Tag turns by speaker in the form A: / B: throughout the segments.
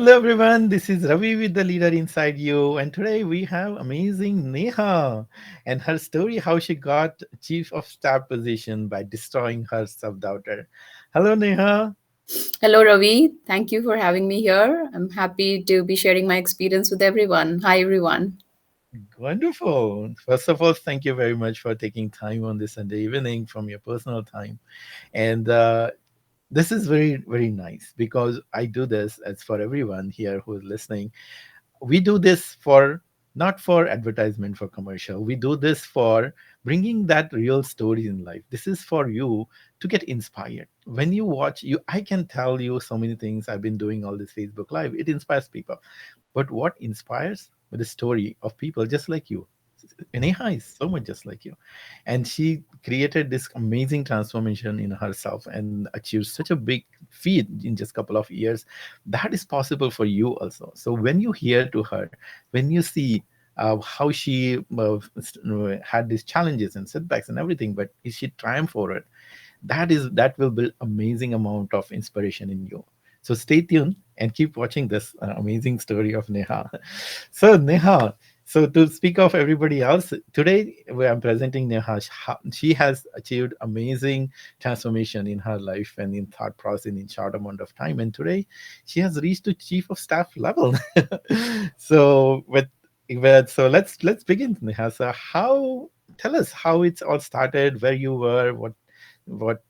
A: Hello everyone, this is Ravi with the leader inside you, and today we have amazing Neha and her story how she got Chief of Staff position by destroying her self-doubter. Hello Neha.
B: Hello, Ravi. Thank you for having me here. I'm happy to be sharing my experience with everyone. Hi, everyone.
A: Wonderful. First of all, thank you very much for taking time on this Sunday evening from your personal time. And this is very, very nice because I do this as for everyone here who is listening. We do this for not for advertisement for commercial, we do this for bringing that real story in life. This is for you to get inspired when you watch you. I can tell you so many things. I've been doing all this Facebook live, it inspires people, but what inspires with the story of people just like you. Neha is so much just like you, and she created this amazing transformation in herself and achieved such a big feat in just couple of years. That is possible for you also. So when you hear to her, when you see how she had these challenges and setbacks and everything, but she triumphed over it, that will build amazing amount of inspiration in you. So stay tuned and keep watching this amazing story of Neha. So Neha, so to speak of everybody else, today where I'm presenting Neha, she has achieved amazing transformation in her life and in thought process in short amount of time. And today she has reached to chief of staff level. So so let's begin, Neha. So how, tell us how it's all started, where you were, what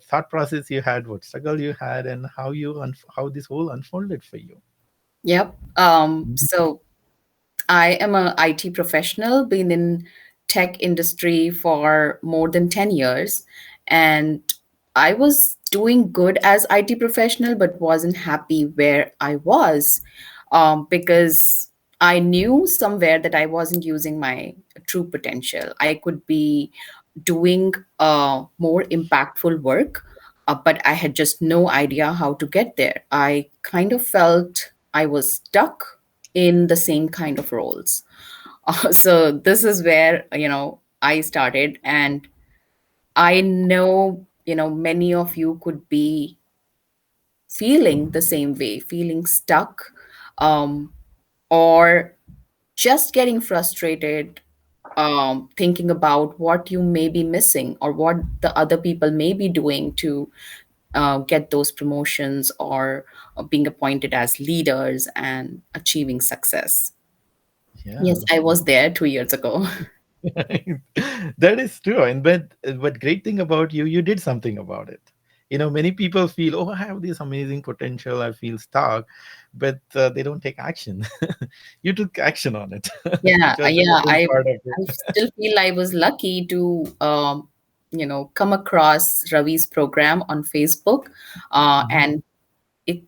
A: thought process you had, what struggle you had, and how how this whole unfolded for you.
B: Yep.
A: Mhm.
B: So I am a IT professional, been in tech industry for more than 10 years, and I was doing good as IT professional, but wasn't happy where I was, because I knew somewhere that I wasn't using my true potential. I could be doing more impactful work, but I had just no idea how to get there. I kind of felt I was stuck in the same kind of roles. So this is where I started, and I know many of you could be feeling the same way, feeling stuck, um, or just getting frustrated, thinking about what you may be missing or what the other people may be doing to get those promotions or being appointed as leaders and achieving success. Yes,
A: Yeah.
B: I was there 2 years ago.
A: That is true. And but great thing about you, you did something about it. You know, many people feel, oh, I have this amazing potential, I feel stuck, but they don't take action. You took action on it,
B: Yeah,
A: which was the
B: yeah.
A: important
B: I
A: part of
B: I
A: it.
B: still feel I was lucky to come across Ravi's program on Facebook,
A: Mhm.
B: and it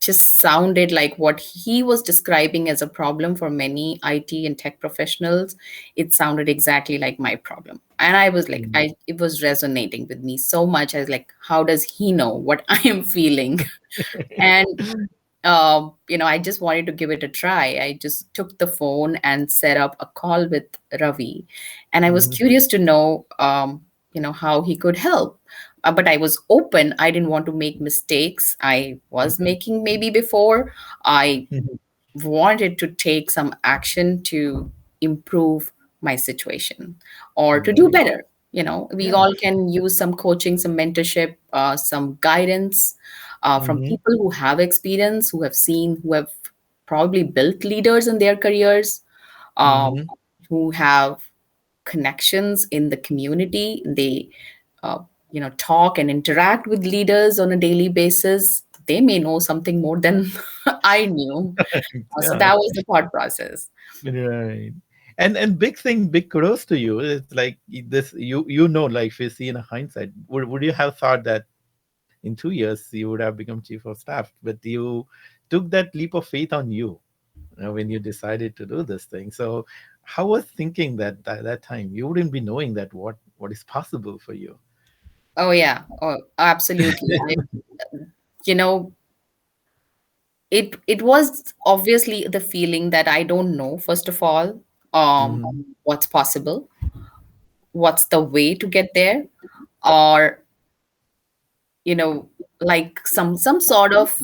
B: just sounded like what he was describing as a problem for many IT and tech professionals. It sounded exactly like my problem. And I was like,
A: Mhm.
B: it was resonating with me so much. I was like, how does he know what I am feeling? And I just wanted to give it a try. I just took the phone and set up a call with Ravi, and I was
A: Mhm.
B: curious to know, how he could help. But I was open. I didn't want to make mistakes. I was
A: Mhm.
B: making maybe before. I
A: Mhm.
B: wanted to take some action to improve my situation or to do
A: Right.
B: better. We
A: Yeah.
B: all can use some coaching, some mentorship, some guidance from
A: Mhm.
B: people who have experience, who have probably built leaders in their careers, um,
A: Mhm.
B: who have connections in the community. They, talk and interact with leaders on a daily basis. They may know something more than I knew. So
A: Yeah.
B: that was the thought process.
A: Right. And big thing, big kudos to you. It's like this, you know, like if you see in a hindsight, would you have thought that in 2 years you would have become chief of staff? But you took that leap of faith on you know, when you decided to do this thing. So how was thinking that time? You wouldn't be knowing that what is possible for you.
B: Oh yeah, oh absolutely. You know, it was obviously the feeling that I don't know, first of all,
A: Mhm.
B: what's possible, what's the way to get there, or you know, like some sort of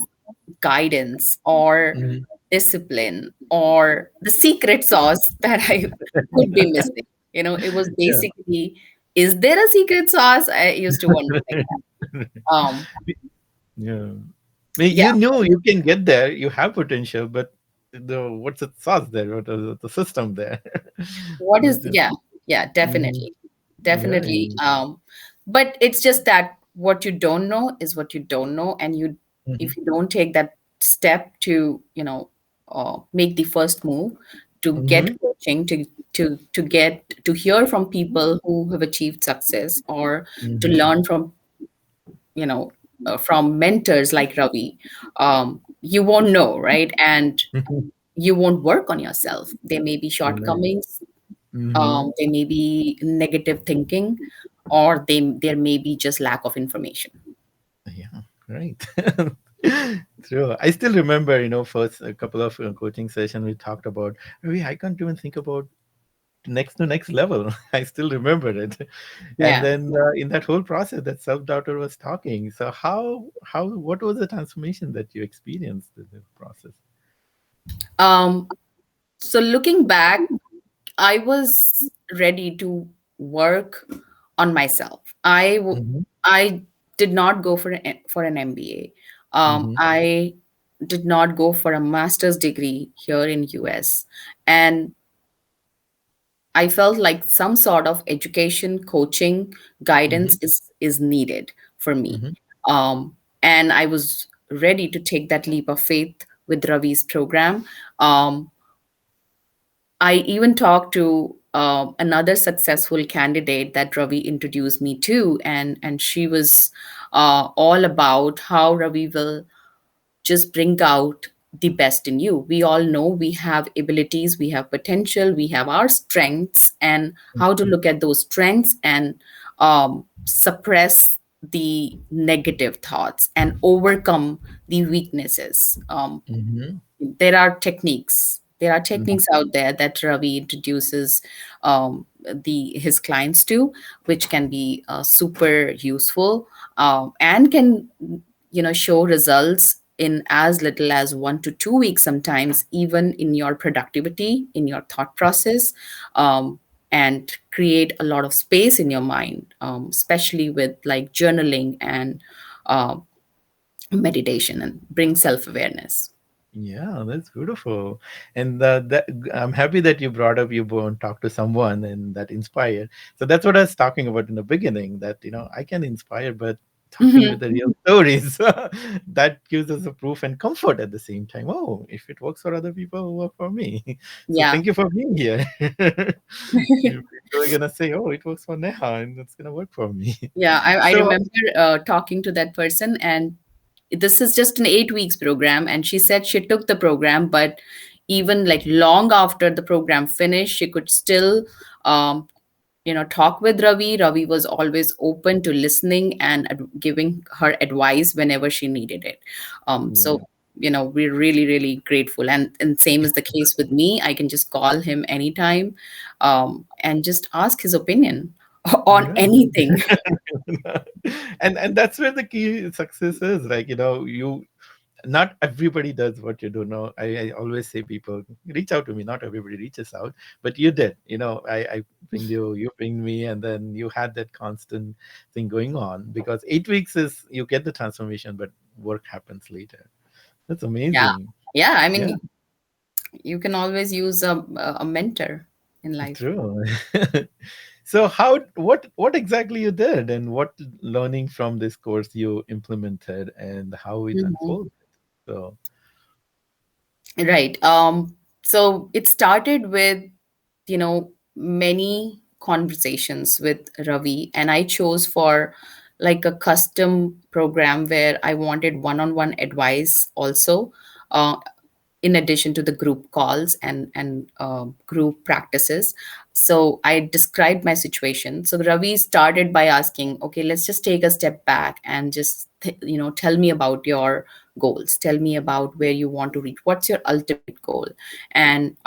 B: guidance or
A: Mhm.
B: discipline or the secret sauce that I could be missing. It was
A: Yeah.
B: basically, is there a secret sauce? I used to wonder like that.
A: Yeah. I mean,
B: Yeah,
A: you knew you can get there. You have potential, but what's the sauce there? What is the system there?
B: what is,
A: But
B: yeah, yeah,
A: mhm.
B: definitely.
A: Yeah.
B: Definitely. But it's just that what you don't know is what you don't know, and
A: Mhm.
B: if you don't take that step to, make the first move to get
A: Mhm.
B: coaching, to get to hear from people who have achieved success, or to
A: Mhm.
B: learn from, from mentors like Ravi, you won't know, right? And
A: Mhm.
B: you won't work on yourself. There may be
A: Right.
B: shortcomings,
A: Mhm.
B: there may be negative thinking, or there may be just lack of information.
A: Yeah. Right. True. I still remember, first a couple of coaching sessions we talked about. Ravi, I can't even think about next to next level. I still remember it. And
B: Yeah.
A: then in that whole process, that self-doubter was talking. So what was the transformation that you experienced in the process?
B: Um, so looking back, I was ready to work on myself.
A: Mm-hmm.
B: I did not go for an MBA.
A: Mm-hmm.
B: I did not go for a master's degree here in US, and I felt like some sort of education, coaching,
A: Mm-hmm.
B: guidance is needed for me.
A: Mm-hmm.
B: And I was ready to take that leap of faith with Ravi's program. Um, I even talked to another successful candidate that Ravi introduced me to, and she was all about how Ravi will just bring out the best in you. We all know we have abilities, we have potential, we have our strengths, and how to look at those strengths and suppress the negative thoughts and overcome the weaknesses.
A: Mm-hmm.
B: There are techniques out there that Ravi introduces the his clients to, which can be super useful, and can, show results in as little as 1 to 2 weeks, sometimes even in your productivity, in your thought process, um, and create a lot of space in your mind, especially with like journaling and uh, meditation, and bring self-awareness.
A: Yeah, that's beautiful. And I'm happy that you brought up you go and talk to someone and that inspired. So that's what I was talking about in the beginning, that, I can inspire, but talking with
B: Mhm.
A: the real stories, that gives us a proof and comfort at the same time. Oh, if it works for other people, it'll work for me. So
B: Yeah.
A: thank you for being here. You're really gonna say, oh, it works for Neha and it's gonna work for me.
B: Yeah, I
A: So,
B: remember talking to that person, and this is just an 8 weeks program. And she said she took the program, but even like long after the program finished, she could still, um, talk with Ravi. Ravi was always open to listening and giving her advice whenever she needed it.
A: yeah.
B: So, we're really, really grateful. And same is the case with me. I can just call him anytime, and just ask his opinion on
A: Right.
B: anything.
A: And that's where the key success is. Like, you not everybody does what you do. No, I always say people reach out to me. Not everybody reaches out, but you did. I pinged you, you pinged me, and then you had that constant thing going on, because 8 weeks is you get the transformation, but work happens later. That's
B: Yeah.
A: amazing.
B: Yeah. I
A: Yeah,
B: mean, you can always use a mentor in life.
A: true. So what exactly you did, and what learning from this course you implemented, and how it
B: Mhm.
A: unfolded? So.
B: Right. So it started with, many conversations with Ravi, and I chose for like a custom program where I wanted one-on-one advice also. In addition to the group calls and group practices. So I described my situation. So Ravi started by asking, okay, let's just take a step back and just tell me about your goals. Tell me about where you want to reach. What's your ultimate goal? And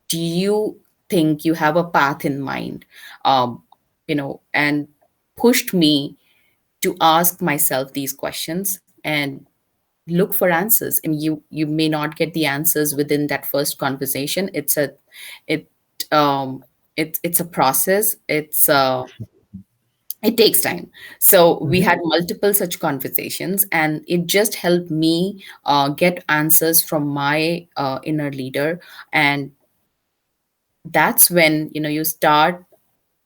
B: do you think you have a path in mind? And pushed me to ask myself these questions. And look for answers, and you may not get the answers within that first conversation. It um it's a process. It takes time. So we
A: Hmm.
B: had multiple such conversations, and it just helped me get answers from my inner leader. And that's when, you start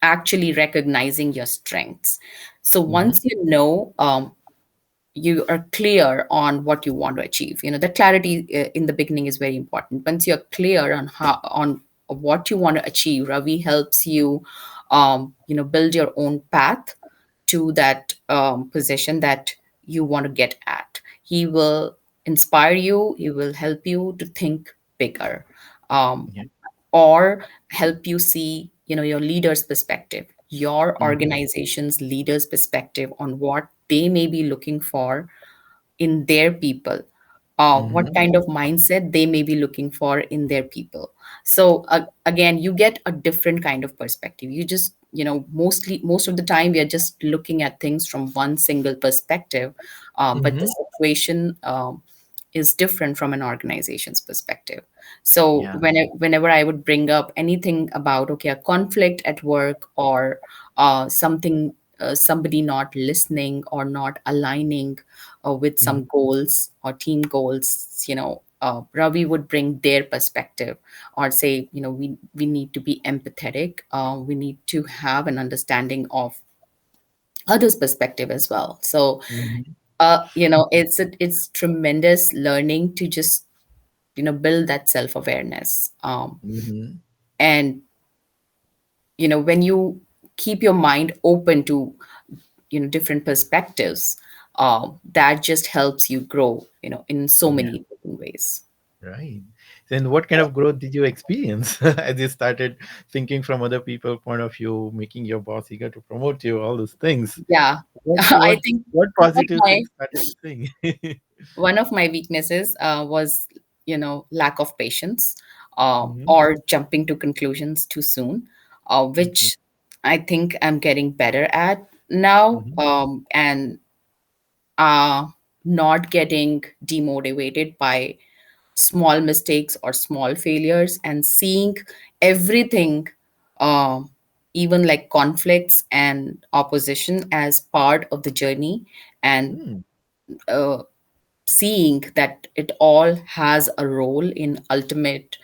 B: actually recognizing your strengths. So
A: Hmm.
B: once you know, you are clear on what you want to achieve, the clarity in the beginning is very important. Once you're clear on what you want to achieve, Ravi helps you build your own path to that position that you want to get at. He will inspire you, he will help you to think bigger, um,
A: Yeah.
B: or help you see, your leader's perspective, your
A: Hmm.
B: organization's leader's perspective on what they may be looking for in their people, what
A: Hmm.
B: kind of mindset they may be looking for in their people. So again, you get a different kind of perspective. You just, most of the time we are just looking at things from one single perspective, but the
A: Hmm.
B: situation is different from an organization's perspective. So
A: Yeah.
B: whenever I would bring up anything about, okay, a conflict at work, or something, somebody not listening or not aligning with
A: Hmm.
B: some goals or team goals, Ravi would bring their perspective, or say, we need to be empathetic. We need to have an understanding of others' perspective as well. So,
A: Hmm.
B: it's tremendous learning to just, build that self awareness.
A: Hmm.
B: And when you keep your mind open to, different perspectives, that just helps you grow, in so
A: Yeah.
B: many different ways.
A: Right. Then what kind of growth did you experience as you started thinking from other people point of view, making your boss eager to promote you, all those things?
B: Yeah.
A: What
B: I
A: what
B: think
A: what
B: one of
A: positive
B: my
A: things started you saying?
B: one of my weaknesses was, lack of patience,
A: Hmm.
B: or jumping to conclusions too soon,
A: Okay.
B: which I think I'm getting better at now.
A: Hmm.
B: And uh, not getting demotivated by small mistakes or small failures, and seeing everything, um, even like conflicts and opposition, as part of the journey. And
A: Mm.
B: uh, seeing that it all has a role in ultimate,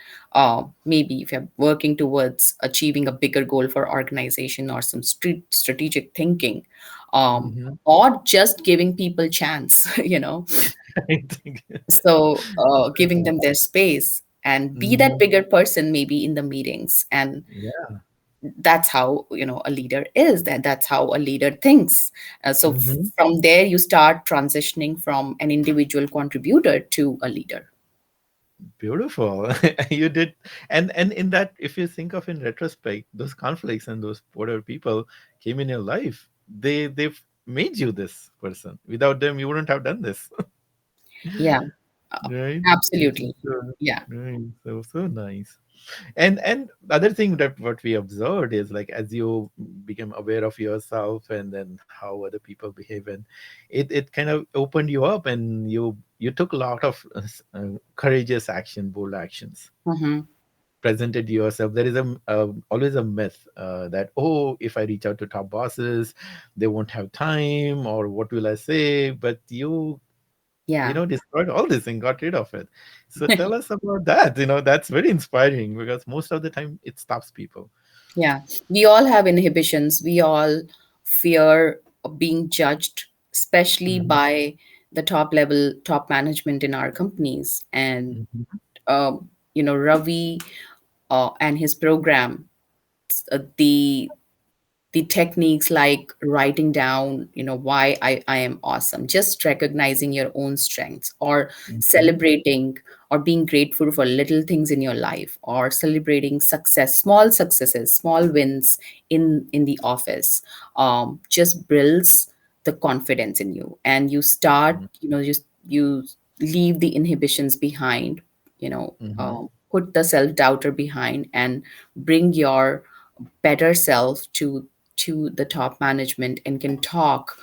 B: maybe if you're working towards achieving a bigger goal for organization, or some strategic thinking,
A: Hmm.
B: or just giving people chance,
A: I think.
B: so giving them their space and be that
A: Hmm.
B: bigger person maybe in the meetings. And
A: Yeah.
B: that's how, a leader is, that's how a leader thinks.
A: Hmm.
B: From there you start transitioning from an individual contributor to a leader.
A: Beautiful. You did, and in that, if you think of in retrospect, those conflicts and those border people came in your life. They've made you this person. Without them, you wouldn't have done this.
B: Yeah, uh,
A: Right? Which is
B: absolutely.
A: so
B: Yeah.
A: right. So nice. And the other thing that what we observed is like as you become aware of yourself and then how other people behave, and it kind of opened you up, and you took a lot of courageous action, bold actions,
B: Hmm.
A: presented yourself. There is always a myth that, oh, if I reach out to top bosses, they won't have time, or what will I say? But
B: Yeah.
A: destroyed all this and got rid of it. So tell us about that. That's very inspiring because most of the time it stops people.
B: Yeah, we all have inhibitions. We all fear of being judged, especially
A: Mhm.
B: by the top level, top management in our companies. And
A: Mhm.
B: Ravi and his program, the techniques like writing down, why I am awesome, just recognizing your own strengths, or
A: Mhm.
B: celebrating or being grateful for little things in your life, or celebrating small successes, small wins in the office, just builds the confidence in you. And you start, you leave the inhibitions behind,
A: Mhm.
B: put the self-doubter behind, and bring your better self to the top management, and can talk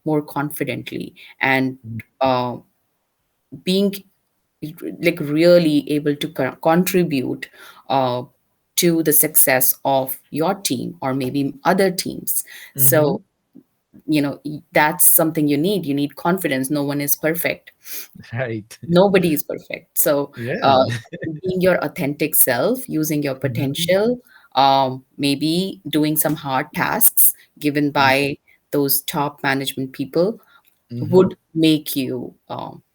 B: more confidently. And
A: Mhm.
B: uh, being like really able to contribute uh, to the success of your team or maybe other teams.
A: Mm-hmm.
B: So that's something you need confidence. No one is perfect,
A: Right.
B: nobody is perfect. So
A: Yeah.
B: uh, being your authentic self, using your
A: Mm-hmm.
B: potential, maybe doing some hard tasks given by those top management people
A: Mm-hmm.
B: would make you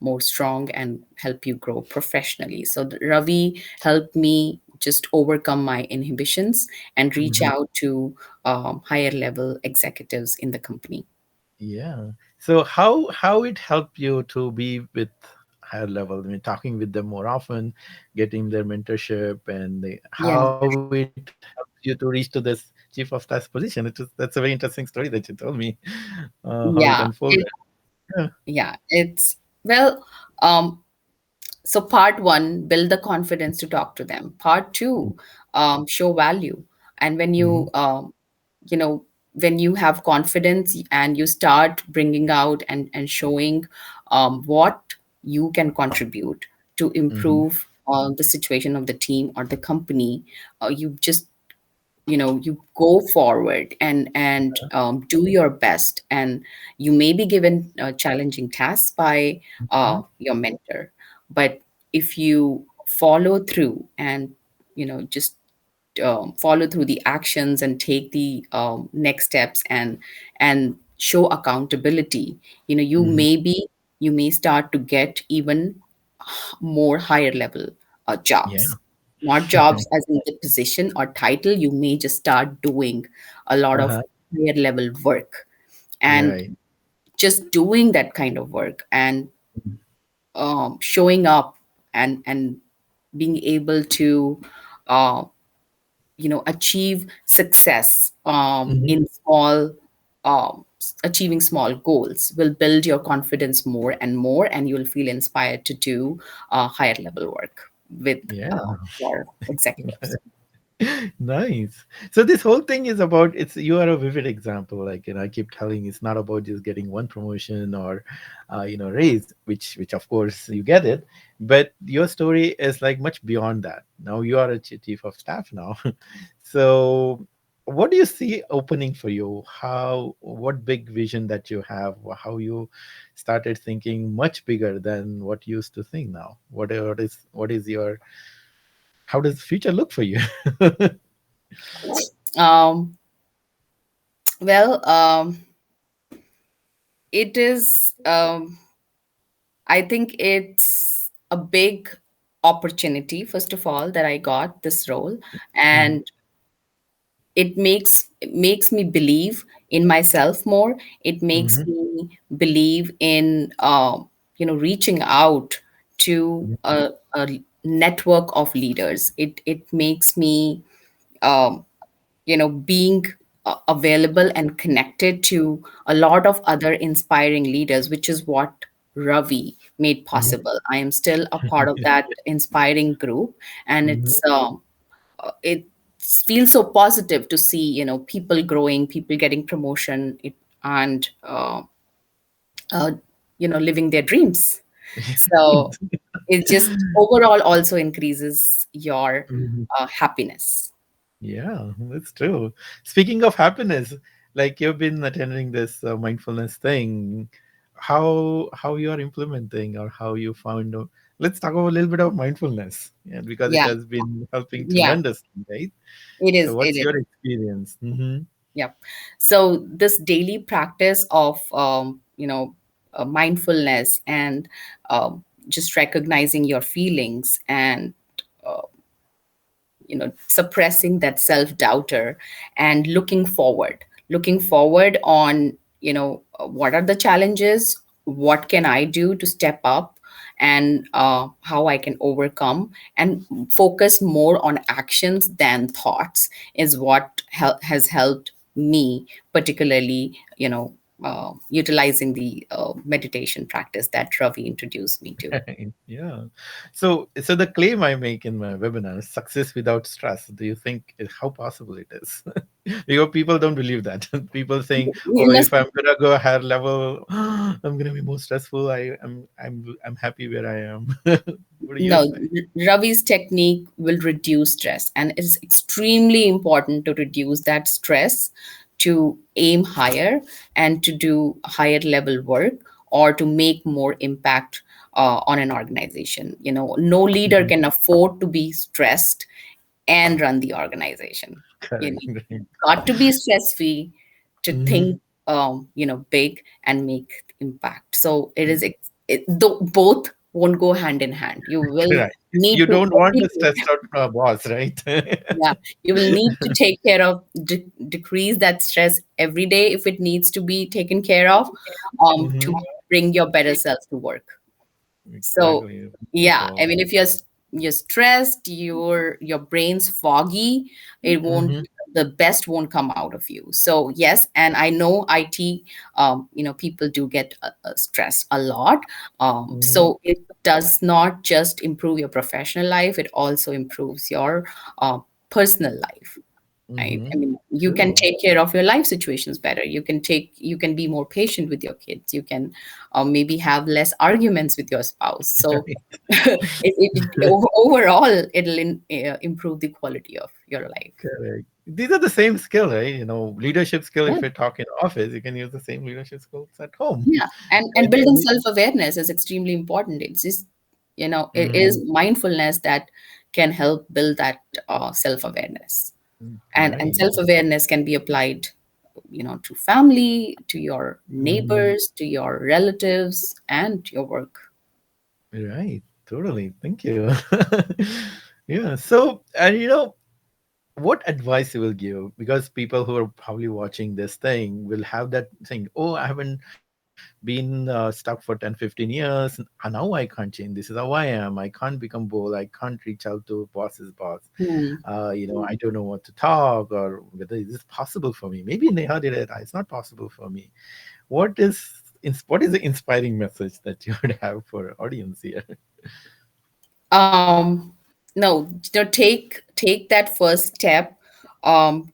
B: more strong and help you grow professionally. So Ravi helped me just overcome my inhibitions and reach
A: Mm-hmm.
B: out to higher level executives in the company.
A: Yeah. So how it helped you to be with higher level? I mean, talking with them more often, getting their mentorship, and
B: Yeah,
A: how it helps you to reach to this chief of staff position. That's a very interesting story that you told me. How it
B: yeah,
A: unfolded. Yeah.
B: yeah. It's well, um, so part one, build the confidence to talk to them. Part two, show value. And
A: Mm-hmm.
B: you know, when you have confidence and you start bringing out and showing what you can contribute to
A: Mm-hmm.
B: improve the situation of the team or the company, you just you go forward and do your best, and you may be given challenging tasks by
A: Mm-hmm.
B: your mentor, but if you follow through and just follow through the actions and take the next steps and show accountability,
A: Mm-hmm.
B: you may start to get even more higher level
A: Yeah.
B: jobs, not jobs as in the position or title. You may just start doing a lot of
A: Uh-huh.
B: higher level work, and
A: Right.
B: just doing that kind of work and showing up and being able to uh, achieve success
A: Mm-hmm.
B: in small achieving small goals will build your confidence more and more, and you'll feel inspired to do higher level work with
A: Yeah.
B: your executives.
A: Nice. So this whole thing is about, it's you are a vivid example. Like, I keep telling, it's not about just getting one promotion or raise, which of course you get it, but your story is like much beyond that. Now you are a chief of staff now. So what do you see opening for you? What big vision that you have, how you started thinking much bigger than what you used to think now? What is your, how does the future look for you?
B: um, well, it is I think it's a big opportunity, first of all, that I got this role,
A: Mhm,
B: and it makes me believe in myself more. It makes
A: mhm,
B: me believe in reaching out to
A: mhm,
B: a network of leaders. It makes me um, being available and connected to a lot of other inspiring leaders, which is what Ravi made
A: mhm,
B: possible. I am still a part of that inspiring group, and
A: mhm.
B: it feels so positive to see people growing, people getting promotion, and uh, living their dreams. So it just overall also increases your
A: Mhm.
B: happiness.
A: Yeah, that's true. Speaking of happiness, like you've been attending this mindfulness thing, how you are implementing or how you found. Let's talk about a little bit of mindfulness, yeah, because it
B: Yeah,
A: has been helping
B: yeah,
A: tremendously, right?
B: it
A: So,
B: is. It
A: what's
B: is.
A: your experience? Mm-hmm.
B: Yeah. So this daily practice of mindfulness and just recognizing your feelings and uh, suppressing that self-doubter and looking forward on what are the challenges, what can I do to step up, and how I can overcome, and focus more on actions than thoughts is what has helped me particularly utilizing the meditation practice that Ravi introduced me to.
A: Right. Yeah. So the claim I make in my webinar is success without stress. Do you think how possible it is? Because people don't believe that. People saying,
B: You
A: "Oh,
B: must
A: if I'm gonna go higher level, I'm gonna be more stressful. I'm happy where I am." What do you
B: No,
A: say?
B: Ravi's technique will reduce stress, and it is extremely important to reduce that stress, to aim higher and to do higher level work, or to make more impact on an organization. No leader
A: Mhm.
B: can afford to be stressed and run the organization. You
A: Correct.
B: know, got to be stress free to
A: Hmm.
B: think, big and make impact. So both won't go hand in hand. You will
A: Correct.
B: need
A: You
B: to
A: don't want a
B: every day,
A: stressed out boss, right?
B: yeah, you will need to take care of, decrease that stress every day if it needs to be taken care of,
A: Hmm.
B: to bring your better self to work. So
A: Exactly.
B: yeah, I
A: So.
B: mean, if you're stressed, your brain's foggy, it won't
A: Hmm.
B: the best won't come out of you. So yes, and I know IT, people do get stressed a lot.
A: Hmm.
B: So it does not just improve your professional life; it also improves your uh, personal life. Right? I
A: Hmm.
B: mean, you can
A: True.
B: take care of your life situations better. You can be more patient with your kids. You can maybe have less arguments with your spouse. So overall, it'll improve the quality of your life.
A: Correct. These are the same skill, right? Leadership skill.
B: Yeah,
A: If we talk in office, you can use the same leadership skills at home.
B: yeah, and building self awareness is extremely important. It's just, it is
A: Mm-hmm.
B: mindfulness that can help build that self awareness, and
A: Right.
B: self awareness can be applied, to family, to your
A: Hmm.
B: neighbors, to your relatives, and your work.
A: Right. Totally. Thank you. Yeah. So, and what advice you will give, because people who are probably watching this thing will have that thing, oh, I haven't been stuck for 10, 15 years, and now I can't change. This is how I am. I can't become bold. I can't reach out to boss's boss.
B: Hmm.
A: I don't know what to talk, or whether is this possible for me. Maybe Neha did it. It's not possible for me. What is the inspiring message that you would have for audience here?
B: um no, take that first step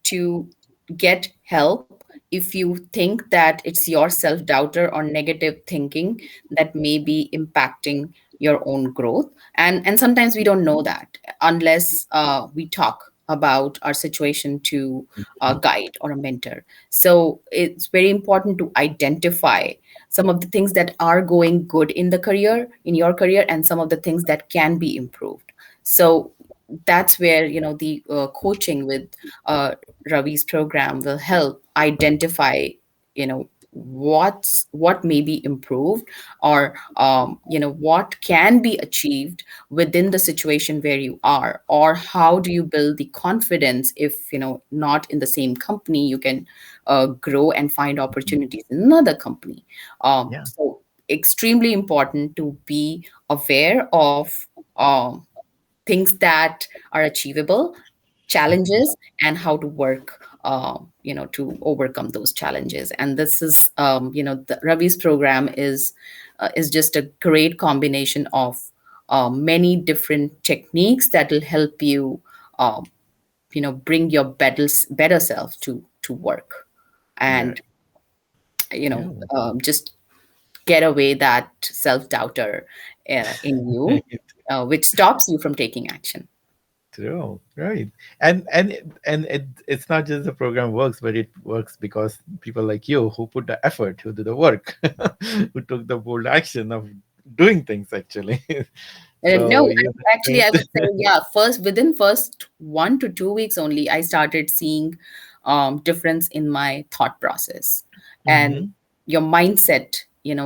B: to get help if you think that it's your self doubter or negative thinking that may be impacting your own growth. And sometimes we don't know that unless we talk about our situation to a guide or a mentor. So it's very important to identify some of the things that are going good in your career, and some of the things that can be improved. So that's where, the coaching with uh, Ravi's program will help identify, what may be improved, or what can be achieved within the situation where you are, or how do you build the confidence if, not in the same company, you can grow and find opportunities in another company.
A: Yeah.
B: So extremely important to be aware of um, things that are achievable, challenges, and how to work, to overcome those challenges. And this is, the Ravi's program is just a great combination of many different techniques that will help you, um, bring your better self to work,
A: Right.
B: and
A: Yeah.
B: just get away that self doubter in you, which stops you from taking action.
A: True, right. And it's not just the program works, but it works because people like you who put the effort, who do the work, who took the bold action of doing things actually.
B: No,
A: So you
B: actually, I would say, yeah, within first 1 to 2 weeks only, I started seeing difference in my thought process, and
A: Hmm.
B: your mindset,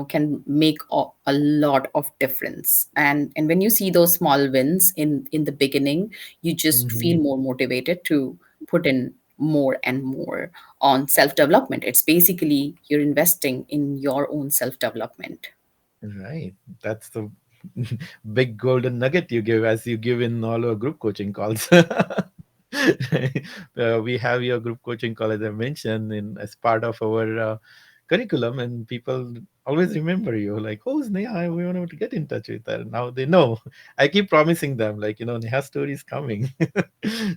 B: can make a lot of difference. And when you see those small wins in the beginning, you just
A: Hmm.
B: feel more motivated to put in more and more on self development. It's basically you're investing in your own self development.
A: Right. That's the big golden nugget you give, as you give in all our group coaching calls. We have your group coaching call, as I mentioned, in as part of our curriculum, and people always remember you. Like, who's Neha? We want to get in touch with her. Now they know. I keep promising them, like, Neha story is coming.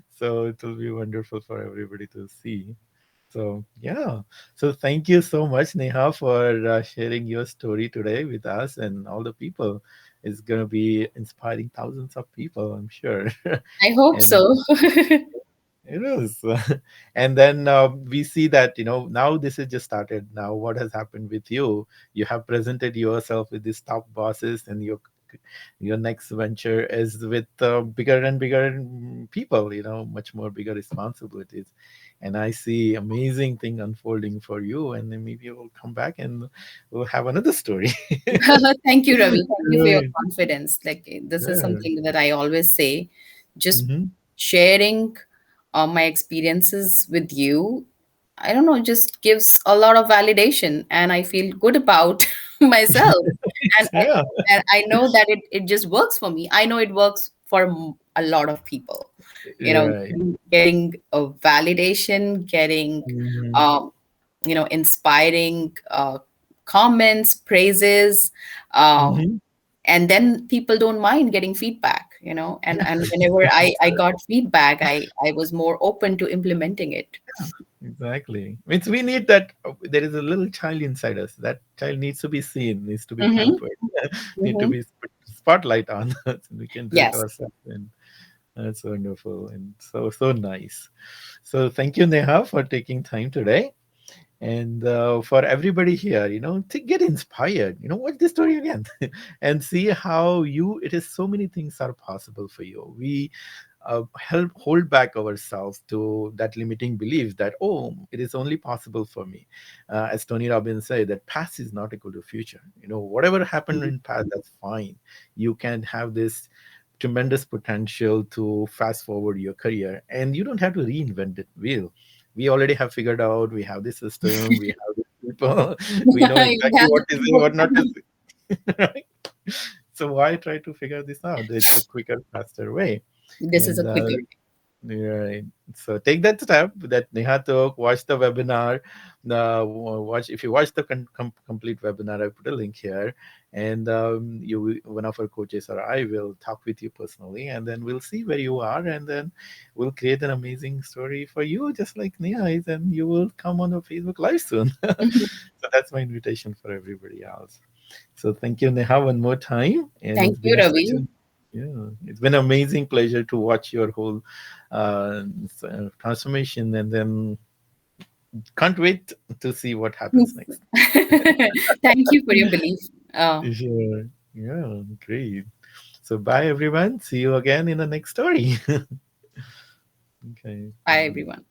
A: So it will be wonderful for everybody to see. So, yeah. So, thank you so much, Neha, for sharing your story today with us and all the people. It's going to be inspiring thousands of people, I'm sure.
B: I hope
A: And
B: so.
A: it is. And then we see that, now this is just started. Now, what has happened with you? You have presented yourself with these top bosses, and your next venture is with bigger and bigger people, much more bigger responsibilities. And I see amazing thing unfolding for you. And then maybe we'll come back and we'll have another story.
B: Thank you, Ravi. Thank you for your
A: Right.
B: confidence. Like, this is
A: Sure.
B: something that I always say. Just
A: Mm-hmm.
B: sharing my experiences with you, I don't know, just gives a lot of validation, and I feel good about myself. And, and,
A: Yeah.
B: and I know that it just works for me. I know it works for a lot of people.
A: Right.
B: Getting a validation, getting,
A: Mm-hmm.
B: um, inspiring comments, praises, uh,
A: Mm-hmm.
B: and then people don't mind getting feedback, and whenever I got feedback, I was more open to implementing it.
A: Exactly. Means we need that. There is a little child inside us. That child needs to be seen, needs to be
B: Mm-hmm.
A: pampered, need to
B: Mm-hmm.
A: be put spotlight on. So we can do it
B: Yes.
A: ourselves. And that's wonderful and so nice. So thank you, Neha, for taking time today. And for everybody here, to get inspired, watch this story again and see how it is so many things are possible for you. We help hold back ourselves to that limiting belief that, oh, it is only possible for me. As Tony Robbins said, that past is not equal to future. Whatever happened in past, that's fine. You can have this tremendous potential to fast forward your career, and you don't have to reinvent it wheel. We already have figured out, we have the system, we have the people. We know
B: You
A: exactly
B: have
A: what
B: the
A: is and
B: people
A: what not to
B: behind.
A: say. Right? So why try to figure this out? It's a quicker, faster way.
B: This is a
A: And
B: quicker.
A: right. So take that step that Neha took, watch the webinar. Watch if you watch the complete webinar, I put a link here, and one of our coaches or I will talk with you personally, and then we'll see where you are, and then we'll create an amazing story for you, just like Neha is, and you will come on a Facebook Live soon. So that's my invitation for everybody else. So thank you, Neha, one more time, and
B: Thank
A: it's
B: you,
A: been such
B: Ravi.
A: an it's been amazing pleasure to watch your whole transformation, and then can't wait to see what happens next.
B: Thank you for your belief.
A: Sure. Yeah, great. So bye everyone. See you again in the next story. Okay.
B: Bye, everyone.